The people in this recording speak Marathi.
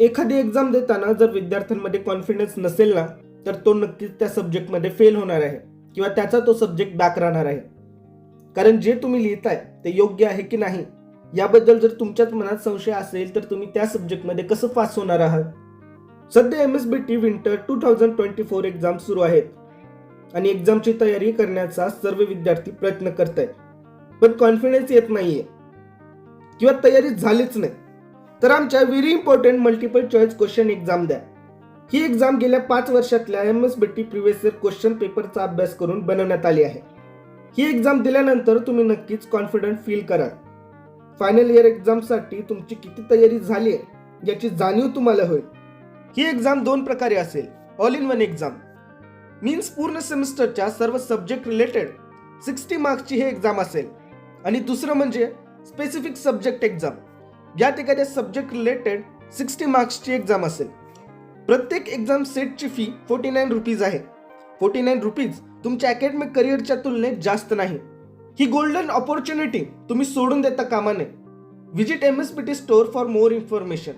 एखादी एक्झाम देताना जर विद्यार्थ्यांमध्ये कॉन्फिडन्स नसेल ना, तर तो नक्कीच त्या सब्जेक्टमध्ये फेल होणार आहे किंवा त्याचा तो सब्जेक्ट बॅक राहणार आहे. कारण जे तुम्ही लिहिताय ते योग्य आहे की नाही याबद्दल जर तुमच्याच मनात संशय असेल तर तुम्ही त्या सब्जेक्टमध्ये कसं पास होणार आहात. सध्या MSBT विंटर 2024 एक्झाम सुरू आहेत आणि एक्झामची तयारी करण्याचा सर्व विद्यार्थी प्रयत्न करत आहेत, पण कॉन्फिडन्स येत नाहीये किंवा तयारी झालीच नाही. तर आमच्या very important multiple choice question exam द्या. ही एक्झाम गेल्या 5 वर्षातल्या MSBT प्रिव्हियस इयर क्वेश्चन पेपरचा अभ्यास करून बनवण्यात आली आहे. ही एक्झाम दिल्यानंतर तुम्ही नक्कीच कॉन्फिडंट फील कराल. फायनल इयर एक्झामसाठी तुमची किती तयारी झाली आहे याची जाणीव तुम्हाला होईल. ही एक्झाम 2 प्रकारे असेल. All in one exam means पूर्ण सेमिस्टरच्या सर्व सब्जेक्ट रिलेटेड 60 मार्क्सची ही एक्झाम असेल. आणि दुसरं म्हणजे स्पेसिफिक सब्जेक्ट एक्झाम, यात एखाद्या सब्जेक्ट रिलेटेड 60 मार्क्सची एक्झाम असेल. प्रत्येक एक्झाम सेटची फी 49 रुपीज आहे. 49 रुपीज तुमच्या अकॅडमिक करिअरच्या तुलनेत जास्त नाही. ही गोल्डन ऑपॉर्च्युनिटी तुम्ही सोडून देता कामा नये. Visit MSBT store for more information.